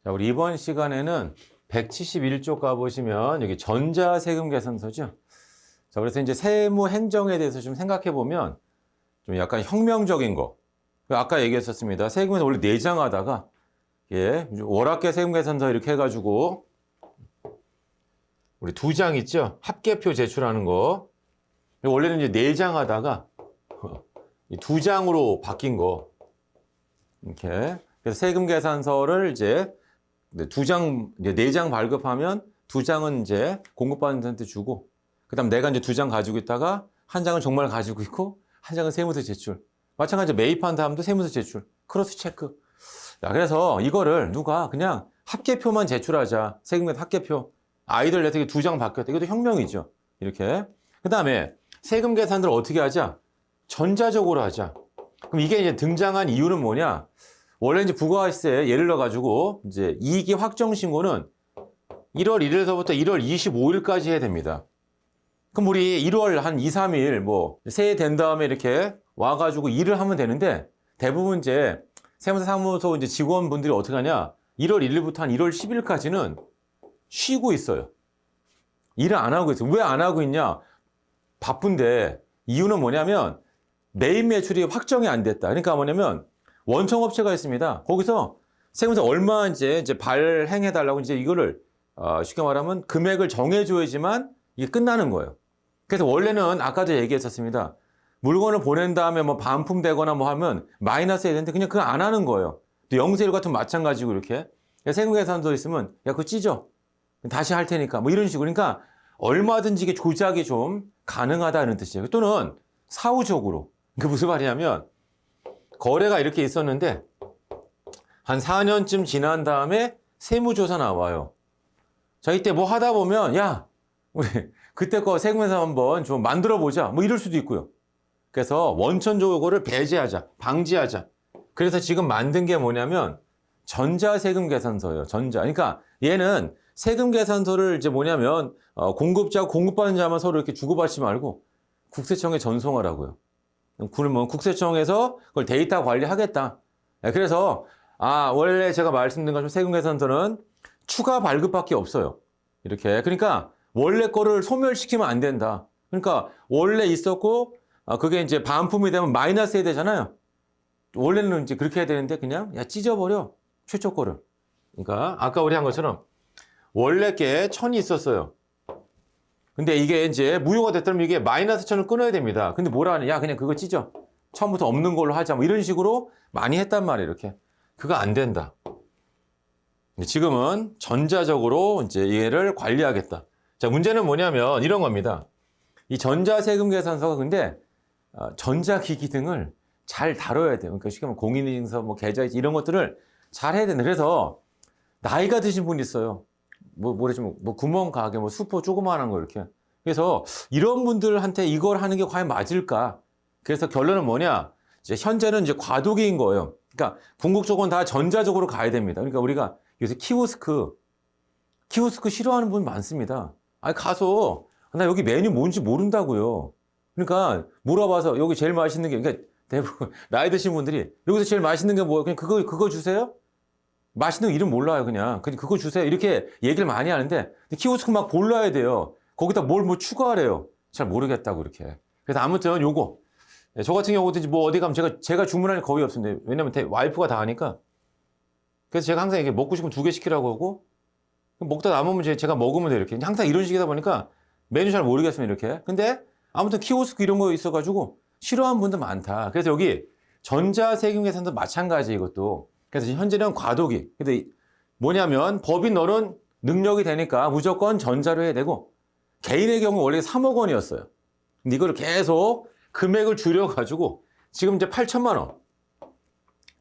자, 우리 이번 시간에는 171쪽 가보시면 여기 전자세금계산서죠. 자, 그래서 이제 세무 행정에 대해서 좀 생각해 보면 좀 약간 혁명적인 거. 아까 얘기했었습니다. 세금에서 원래 내장하다가 월합계 세금계산서 이렇게 해가지고 우리 두 장 있죠? 합계표 제출하는 거. 원래는 이제 내장하다가 두 장으로 바뀐 거. 이렇게. 그래서 세금계산서를 이제 네 장 발급하면 두 장은 이제 공급받는 사람한테 주고, 그 다음 내가 이제 두 장 가지고 있다가 한 장은 정말 가지고 있고, 한 장은 세무서 제출. 마찬가지로 매입한 다음도 세무서 제출. 크로스 체크. 자, 그래서 이거를 누가 그냥 합계표만 제출하자. 세금계산 합계표. 아이들 내서 두 장 바뀌었다. 이것도 혁명이죠. 이렇게. 그 다음에 세금 계산들을 어떻게 하자? 전자적으로 하자. 그럼 이게 이제 등장한 이유는 뭐냐? 원래 이제 부가세에 예를 들어가지고 이제 이익이 확정 신고는 1월 1일서부터 1월 25일까지 해야 됩니다. 그럼 우리 1월 한 2, 3일 새해 된 다음에 이렇게 와가지고 일을 하면 되는데 대부분 이제 세무사 사무소 이제 직원분들이 어떻게 하냐? 1월 1일부터 한 1월 10일까지는 쉬고 있어요. 일을 안 하고 있어요. 왜 안 하고 있냐? 바쁜데 이유는 뭐냐면 매입 매출이 확정이 안 됐다. 그러니까 뭐냐면 원청업체가 있습니다. 거기서 세무사 얼마 이제 발행해 달라고 이제 이거를 쉽게 말하면 금액을 정해줘야지만 이게 끝나는 거예요. 그래서 원래는 아까도 얘기했었습니다. 물건을 보낸 다음에 뭐 반품되거나 뭐 하면 마이너스 해야 되는데 그냥 그거 안 하는 거예요. 또 영세율 같은 마찬가지고 이렇게 세금계산서 있으면 야 그거 찢어. 다시 할 테니까 뭐 이런 식으로. 그러니까 얼마든지 이게 조작이 좀 가능하다는 뜻이에요. 또는 사후적으로. 그게 무슨 말이냐면 거래가 이렇게 있었는데 한 4년쯤 지난 다음에 세무조사 나와요. 자, 이때 뭐 하다 보면 야 우리 그때 거 세금계산 한번 좀 만들어 보자 뭐 이럴 수도 있고요. 그래서 원천적으로를 배제하자, 방지하자. 그래서 지금 만든 게 뭐냐면 전자세금계산서예요. 전자. 그러니까 얘는 세금계산서를 이제 뭐냐면 공급자, 공급받는 자만 서로 이렇게 주고받지 말고 국세청에 전송하라고요. 그러면 국세청에서 그걸 데이터 관리하겠다. 그래서 원래 제가 말씀드린 것처럼 세금계산서는 추가 발급밖에 없어요. 이렇게. 그러니까 원래 거를 소멸시키면 안 된다. 그러니까 원래 있었고 그게 이제 반품이 되면 마이너스 해야 되잖아요. 원래는 이제 그렇게 해야 되는데 그냥 찢어버려. 최초 거를. 그러니까 아까 우리 한 것처럼 원래 게 1000이 있었어요. 근데 이게 이제 무효가 됐다면 이게 마이너스 1000을 끊어야 됩니다. 근데 뭐라 하냐? 야, 그냥 그거 찢어. 처음부터 없는 걸로 하자. 뭐 이런 식으로 많이 했단 말이에요. 이렇게. 그거 안 된다. 지금은 전자적으로 이제 얘를 관리하겠다. 자, 문제는 뭐냐면 이런 겁니다. 이 전자세금계산서가 근데 전자기기 등을 잘 다뤄야 돼요. 그러니까 쉽게 말하면 공인인증서, 뭐 계좌이체 이런 것들을 잘 해야 된다. 그래서 나이가 드신 분이 있어요. 뭐랬지, 구멍 가게, 수포 조그마한 거 이렇게. 그래서 이런 분들한테 이걸 하는 게 과연 맞을까? 그래서 결론은 뭐냐? 이제 현재는 이제 과도기인 거예요. 그러니까 궁극적으로는 다 전자적으로 가야 됩니다. 그러니까 우리가 요새 키오스크 싫어하는 분 많습니다. 아니, 가서 나 여기 메뉴 뭔지 모른다고요. 그러니까 물어봐서 여기 제일 맛있는 게, 그러니까 대부분 나이 드신 분들이 여기서 제일 맛있는 게 뭐예요? 그냥 그거 주세요? 맛있는 거 이름 몰라요, 그냥 그거 주세요. 이렇게 얘기를 많이 하는데 키오스크 막 골라야 돼요. 거기다 뭘 추가하래요. 잘 모르겠다고 이렇게. 그래서 아무튼 요거 저 같은 경우도 뭐 어디 가면 제가 주문할 일 거의 없습니다. 왜냐면 와이프가 다 하니까. 그래서 제가 항상 이게 먹고 싶으면 2개 시키라고 하고 먹다 남으면 제가 먹으면 돼요. 이렇게 항상 이런 식이다 보니까 메뉴 잘 모르겠습니다. 이렇게. 근데 아무튼 키오스크 이런 거 있어가지고 싫어하는 분도 많다. 그래서 여기 전자세금계산도 마찬가지 이것도. 그래서 현재는 과도기. 근데 뭐냐면 법이 너는 능력이 되니까 무조건 전자로 해야 되고 개인의 경우 원래 3억 원이었어요. 근데 이거를 계속 금액을 줄여가지고 지금 이제 8천만 원.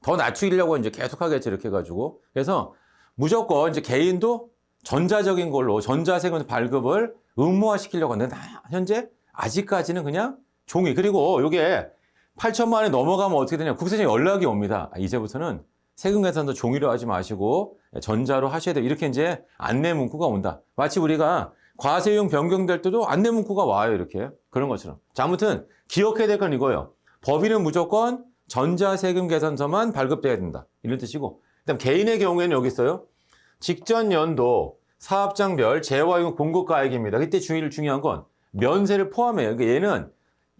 더 낮추려고 이제 계속 하겠지 이렇게 해가지고. 그래서 무조건 이제 개인도 전자적인 걸로 전자세금 발급을 의무화시키려고 하는데 현재 아직까지는 그냥 종이. 그리고 이게 8천만 원이 넘어가면 어떻게 되냐? 국세청에 연락이 옵니다. 이제부터는 세금계산도 종이로 하지 마시고 전자로 하셔야 돼요. 이렇게 이제 안내 문구가 온다. 마치 우리가 과세용 변경될 때도 안내 문구가 와요. 이렇게. 그런 것처럼. 자, 아무튼 기억해야 될 건 이거예요. 법인은 무조건 전자세금계산서만 발급돼야 된다. 이런 뜻이고. 그다음 개인의 경우에는 여기 있어요. 직전 연도 사업장별 재화용 공급가액입니다. 그때 중요한 건 면세를 포함해요. 그러니까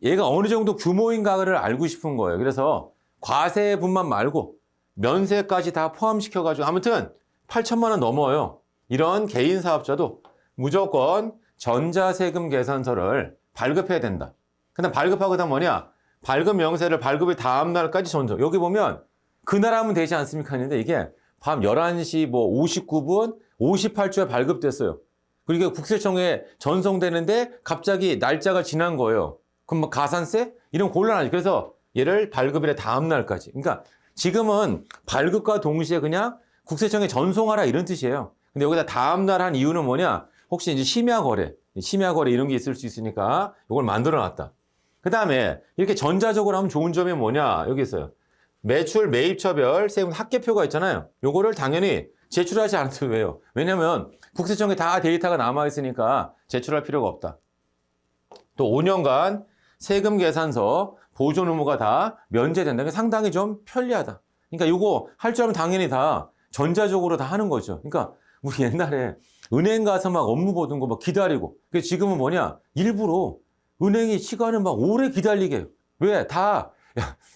얘가 어느 정도 규모인가를 알고 싶은 거예요. 그래서 과세분만 말고 면세까지 다 포함시켜가지고 아무튼 8천만 원 넘어요. 이런 개인 사업자도 무조건 전자세금 계산서를 발급해야 된다. 근데 발급하고 다 뭐냐? 발급 명세를 발급의 다음 날까지 전송. 여기 보면 그날 하면 되지 않습니까? 했는데 이게 밤 11시 뭐 59분 58초에 발급됐어요. 그리고 국세청에 전송되는데 갑자기 날짜가 지난 거예요. 그럼 뭐 가산세? 이런 곤란하지. 그래서 얘를 발급일의 다음 날까지. 그러니까 지금은 발급과 동시에 그냥 국세청에 전송하라 이런 뜻이에요. 근데 여기다 다음 날 한 이유는 뭐냐? 혹시 이제 심야 거래 이런 게 있을 수 있으니까 이걸 만들어 놨다. 그 다음에 이렇게 전자적으로 하면 좋은 점이 뭐냐? 여기 있어요. 매출 매입처별 세금 합계표가 있잖아요. 요거를 당연히 제출하지 않아도 왜요? 왜냐면 국세청에 다 데이터가 남아 있으니까 제출할 필요가 없다. 또 5년간 세금 계산서 보존 의무가 다 면제된다. 상당히 좀 편리하다. 그러니까 요거 할 줄 알면 당연히 다 전자적으로 다 하는 거죠. 그러니까 우리 옛날에 은행 가서 막 업무 보던 거 막 기다리고. 지금은 뭐냐? 일부러 은행이 시간을 막 오래 기다리게 해요. 왜? 다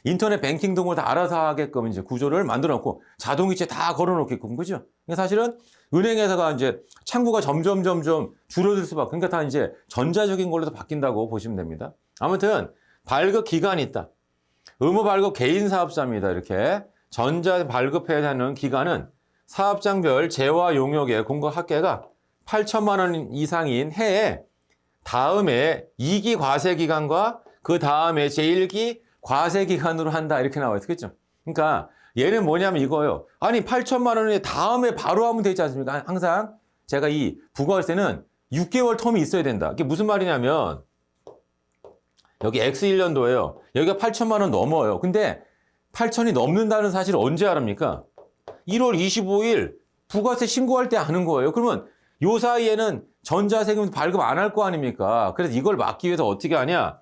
인터넷 뱅킹 등을 다 알아서 하게끔 이제 구조를 만들어 놓고 자동이체 다 걸어 놓게끔 그죠? 그러니까 사실은 은행에서가 이제 창구가 점점 줄어들 수밖에. 그러니까 다 이제 전자적인 걸로 바뀐다고 보시면 됩니다. 아무튼 발급 기간이 있다. 의무 발급 개인 사업자입니다. 이렇게 전자 발급해야 하는 기간은 사업장별 재화 용역의 공급 합계가 8천만 원 이상인 해에 다음에 2기 과세 기간과 그 다음에 제1기 과세 기간으로 한다 이렇게 나와 있어. 그렇죠? 그러니까 얘는 뭐냐면 이거예요. 아니 8천만 원에 다음에 바로 하면 되지 않습니까? 항상 제가 이 부가월세는 6개월 텀이 있어야 된다. 이게 무슨 말이냐면 여기 X1년도예요. 여기가 8천만 원 넘어요. 근데 8천이 넘는다는 사실을 언제 알합니까? 1월 25일 부가세 신고할 때 아는 거예요. 그러면 요 사이에는 전자세금 발급 안 할 거 아닙니까? 그래서 이걸 막기 위해서 어떻게 하냐?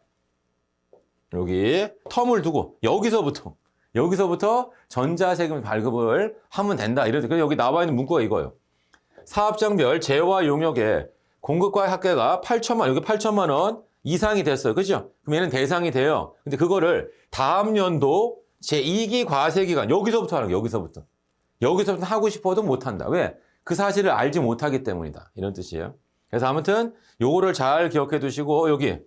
여기 텀을 두고 여기서부터 전자세금 발급을 하면 된다. 그래서 여기 나와 있는 문구가 이거예요. 사업장별 재화 용역의 공급과의 합계가 8천만 여기 8천만 원 이상이 됐어요. 그죠? 그럼 얘는 대상이 돼요. 근데 그거를 다음 연도 제2기 과세 기간 여기서부터 하는 거예요. 여기서부터 하고 싶어도 못 한다. 왜? 그 사실을 알지 못하기 때문이다. 이런 뜻이에요. 그래서 아무튼 요거를 잘 기억해 두시고 여기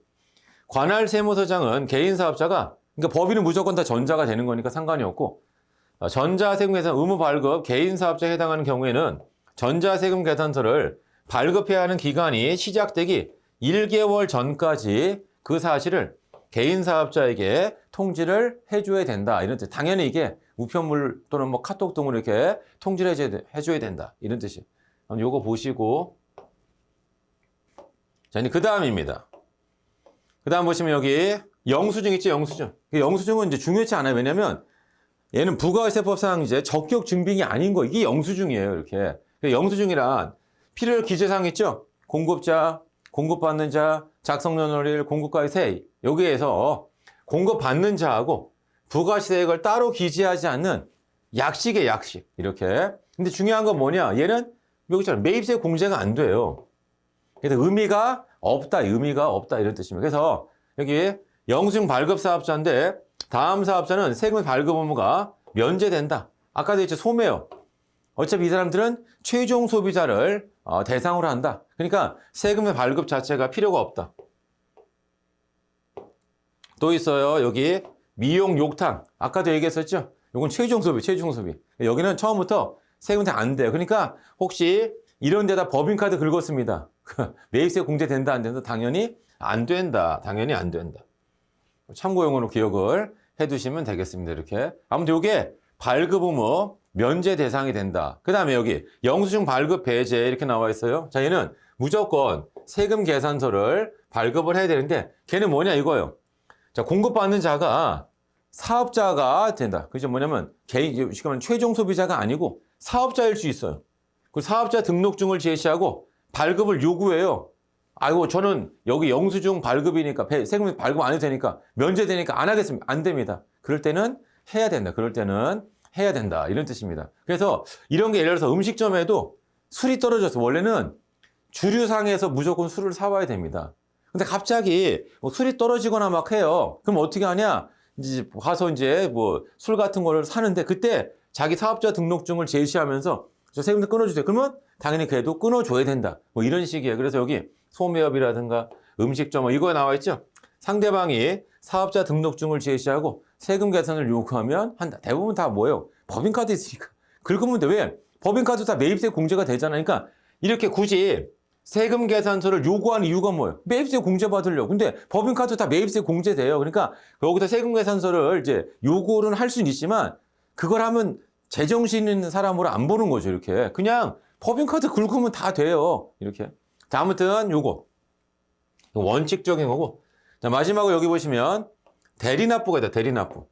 관할 세무서장은 개인 사업자가 그러니까 법인은 무조건 다 전자가 되는 거니까 상관이 없고 전자세금 계산 의무 발급 개인 사업자에 해당하는 경우에는 전자세금 계산서를 발급해야 하는 기간이 시작되기 1개월 전까지 그 사실을 개인 사업자에게 통지를 해줘야 된다. 이런 뜻. 당연히 이게 우편물 또는 뭐 카톡 등으로 이렇게 통지를 해줘야 된다. 이런 뜻이에요. 요거 보시고. 자, 이제 그 다음입니다. 그 다음 보시면 여기 영수증 있죠, 영수증. 영수증은 이제 중요치 않아요. 왜냐면 얘는 부가세법상 이제 적격 증빙이 아닌 거. 이게 영수증이에요. 이렇게. 영수증이란 필요한 기재사항 있죠? 공급자, 공급받는 자, 작성연월일, 공급가의 세. 여기에서 공급받는 자하고 부가세액을 따로 기재하지 않는 약식의 약식. 이렇게. 근데 중요한 건 뭐냐? 얘는 여기처럼 매입세 공제가 안 돼요. 그래서 의미가 없다 이런 뜻입니다. 그래서 여기 영수증 발급 사업자인데 다음 사업자는 세금 발급 의무가 면제된다. 아까도 했죠, 소매요. 어차피 이 사람들은 최종 소비자를 대상으로 한다. 그러니까 세금의 발급 자체가 필요가 없다. 또 있어요. 여기 미용 욕탕. 아까도 얘기했었죠. 이건 최종 소비. 여기는 처음부터 세금이 안 돼요. 그러니까 혹시 이런 데다 법인카드 긁었습니다. 매입세 공제된다 안 된다? 당연히 안 된다. 참고용으로 기억을 해두시면 되겠습니다. 이렇게. 아무튼 이게 발급 의무 면제 대상이 된다. 그 다음에 여기 영수증 발급 배제 이렇게 나와 있어요. 자, 얘는 무조건 세금 계산서를 발급을 해야 되는데 걔는 뭐냐 이거예요. 자, 공급받는 자가 사업자가 된다. 그죠? 뭐냐면 개인, 최종 소비자가 아니고 사업자일 수 있어요. 그 사업자 등록증을 제시하고 발급을 요구해요. 아이고, 저는 여기 영수증 발급이니까 세금 발급 안 해도 되니까 면제되니까 안 하겠습니다. 안 됩니다. 그럴 때는 해야 된다. 이런 뜻입니다. 그래서 이런 게 예를 들어서 음식점에도 술이 떨어졌어. 원래는 주류상에서 무조건 술을 사와야 됩니다. 근데 갑자기 뭐 술이 떨어지거나 막 해요. 그럼 어떻게 하냐? 이제 가서 이제 뭐 술 같은 거를 사는데 그때 자기 사업자 등록증을 제시하면서 저 세금도 끊어주세요. 그러면 당연히 걔도 끊어줘야 된다. 뭐 이런 식이에요. 그래서 여기 소매업이라든가 음식점 뭐 이거 나와 있죠. 상대방이 사업자 등록증을 제시하고 세금 계산을 요구하면 한다. 대부분 다 뭐예요? 법인카드 있으니까. 긁으면 돼. 왜? 법인카드 다 매입세 공제가 되잖아요. 그러니까 이렇게 굳이 세금 계산서를 요구하는 이유가 뭐예요? 매입세 공제 받으려고. 근데 법인카드 다 매입세 공제돼요. 그러니까 여기서 세금 계산서를 이제 요구는 할 수는 있지만 그걸 하면 제정신 있는 사람으로 안 보는 거죠. 이렇게. 그냥 법인카드 긁으면 다 돼요. 이렇게. 자, 아무튼 요거. 원칙적인 거고. 자, 마지막으로 여기 보시면 대리납부가 있다. 대리납부.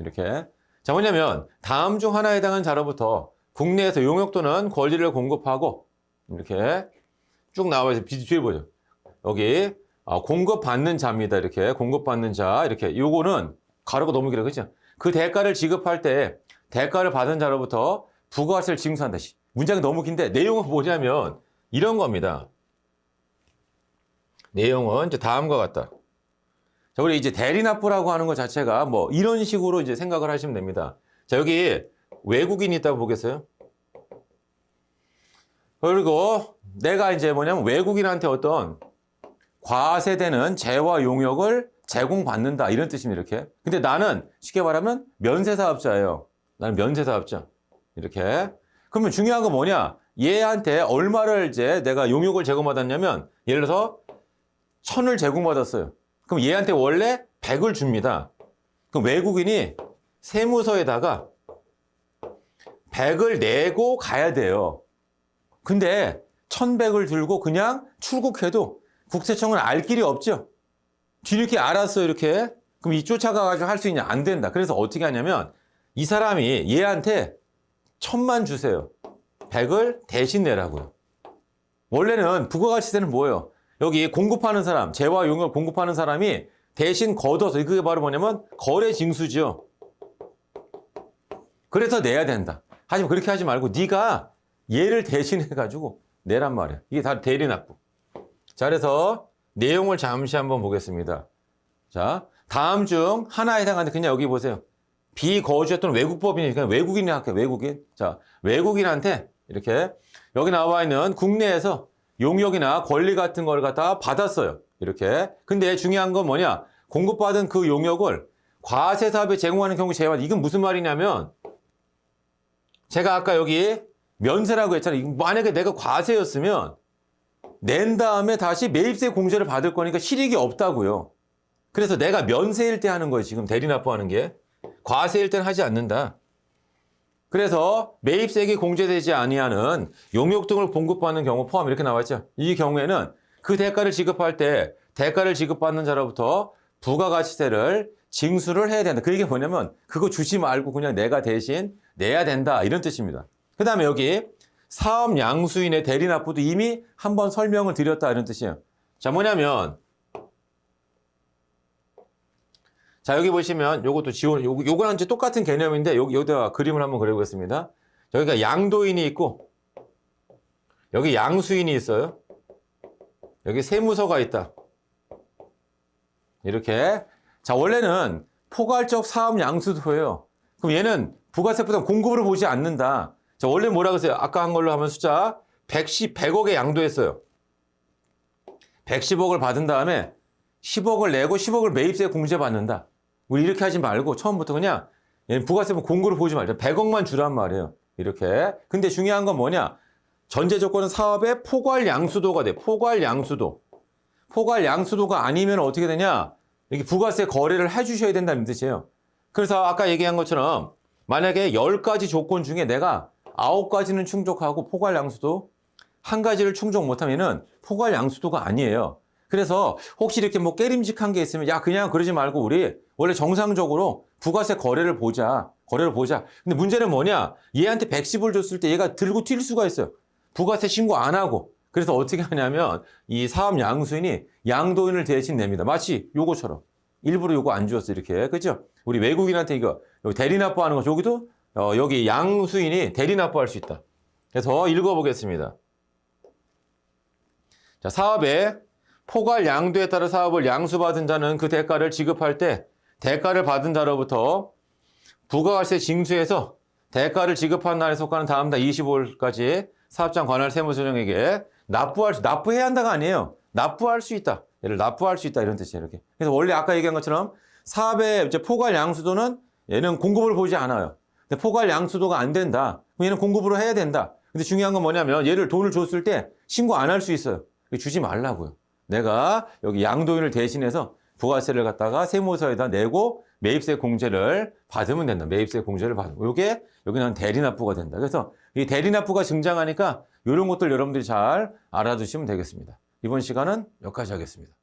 이렇게. 자, 뭐냐면 다음 중 하나에 해당하는 자로부터 국내에서 용역 또는 권리를 공급하고 이렇게 쭉 나와 있어요. 뒤에 보죠. 여기 공급받는 자입니다. 이렇게 공급받는 자 이렇게 요거는 가로가 너무 길어 그죠? 그 대가를 지급할 때 대가를 받은 자로부터 부가세를 징수한다. 문장이 너무 긴데 내용은 뭐냐면 이런 겁니다. 내용은 이제 다음과 같다. 자, 우리 이제 대리납부라고 하는 것 자체가 뭐 이런 식으로 이제 생각을 하시면 됩니다. 자, 여기 외국인이 있다고 보겠어요? 그리고 내가 이제 뭐냐면 외국인한테 어떤 과세되는 재와 용역을 제공받는다 이런 뜻입니다. 이렇게. 근데 나는 쉽게 말하면 면세사업자예요. 나는 면세사업자. 이렇게. 그러면 중요한 건 뭐냐? 얘한테 얼마를 이제 내가 용역을 제공받았냐면 예를 들어서 1,000을 제공받았어요. 그럼 얘한테 원래 100을 줍니다. 그럼 외국인이 세무서에다가 100을 내고 가야 돼요. 근데 1,100을 들고 그냥 출국해도 국세청은 알 길이 없죠. 뒤늦게 알았어 이렇게. 그럼 이 쫓아가가지고 할 수 있냐? 안 된다. 그래서 어떻게 하냐면 이 사람이 얘한테 1,000만 주세요. 100을 대신 내라고요. 원래는 부가가치세는 뭐예요? 여기 공급하는 사람, 재와 용역을 공급하는 사람이 대신 걷어서 그게 바로 뭐냐면 거래 징수죠. 그래서 내야 된다. 하지만 그렇게 하지 말고 네가 얘를 대신해가지고 내란 말이야. 이게 다 대리납부. 자, 그래서 내용을 잠시 한번 보겠습니다. 자, 다음 중 하나에 해당하는데 그냥 여기 보세요. 비거주했던 외국법인이니까 외국인이 할게요. 외국인. 자, 외국인한테 이렇게 여기 나와 있는 국내에서 용역이나 권리 같은 걸 갖다 받았어요. 이렇게. 근데 중요한 건 뭐냐? 공급받은 그 용역을 과세사업에 제공하는 경우 제외. 이건 무슨 말이냐면 제가 아까 여기 면세라고 했잖아요. 만약에 내가 과세였으면 낸 다음에 다시 매입세 공제를 받을 거니까 실익이 없다고요. 그래서 내가 면세일 때 하는 거예요. 지금 대리납부하는 게. 과세일 때는 하지 않는다. 그래서 매입세액이 공제되지 아니하는 용역 등을 공급받는 경우 포함 이렇게 나와 있죠. 이 경우에는 그 대가를 지급할 때 대가를 지급받는 자로부터 부가가치세를 징수를 해야 된다. 그 얘기가 뭐냐면 그거 주지 말고 그냥 내가 대신 내야 된다. 이런 뜻입니다. 그 다음에 여기 사업 양수인의 대리납부도 이미 한번 설명을 드렸다. 이런 뜻이에요. 자, 뭐냐면 자, 여기 보시면 요것도 지원, 요거랑 이제 똑같은 개념인데 여기다가 그림을 한번 그려보겠습니다. 여기가 양도인이 있고 여기 양수인이 있어요. 여기 세무서가 있다. 이렇게. 자, 원래는 포괄적 사업 양수도예요. 그럼 얘는 부가세보다 공급으로 보지 않는다. 자, 원래 뭐라 그랬어요? 아까 한 걸로 하면 숫자 100억에 양도했어요. 110억을 받은 다음에 10억을 내고 10억을 매입세 공제받는다. 우리 이렇게 하지 말고 처음부터 그냥 얘는 부가세는 공급으로 보지 말자. 100억만 주란 말이에요. 이렇게. 근데 중요한 건 뭐냐? 전제 조건은 사업의 포괄 양수도가 돼. 포괄 양수도. 포괄 양수도가 아니면 어떻게 되냐? 이렇게 부가세 거래를 해주셔야 된다는 뜻이에요. 그래서 아까 얘기한 것처럼 만약에 10가지 조건 중에 내가 9가지는 충족하고 포괄 양수도 한 가지를 충족 못하면은 포괄 양수도가 아니에요. 그래서 혹시 이렇게 뭐 깨림직한 게 있으면 야 그냥 그러지 말고 우리 원래 정상적으로 부가세 거래를 보자. 근데 문제는 뭐냐? 얘한테 110을 줬을 때 얘가 들고 튈 수가 있어요. 부가세 신고 안 하고. 그래서 어떻게 하냐면 이 사업 양수인이 양도인을 대신 냅니다. 마치 요거처럼. 일부러 요거 안 주었어 이렇게. 그죠? 우리 외국인한테 이거 여기 대리납부하는 거 여기도 여기 양수인이 대리납부할 수 있다. 그래서 읽어보겠습니다. 자, 사업의 포괄 양도에 따라 사업을 양수받은 자는 그 대가를 지급할 때 대가를 받은 자로부터 부가가세 징수해서 대가를 지급한 날에 속하는 다음 달 25일까지 사업장 관할 세무서장에게 납부해야 한다가 아니에요. 납부할 수 있다. 얘를 납부할 수 있다. 이런 뜻이에요. 이렇게. 그래서 원래 아까 얘기한 것처럼 사업의 이제 포괄 양수도는 얘는 공급을 보지 않아요. 근데 포괄 양수도가 안 된다. 그럼 얘는 공급으로 해야 된다. 근데 중요한 건 뭐냐면 얘를 돈을 줬을 때 신고 안 할 수 있어요. 주지 말라고요. 내가 여기 양도인을 대신해서 부가세를 갖다가 세무서에다 내고 매입세 공제를 받으면 된다. 매입세 공제를 받으면. 이게 여기는 대리납부가 된다. 그래서 이 대리납부가 등장하니까 이런 것들 여러분들이 잘 알아두시면 되겠습니다. 이번 시간은 여기까지 하겠습니다.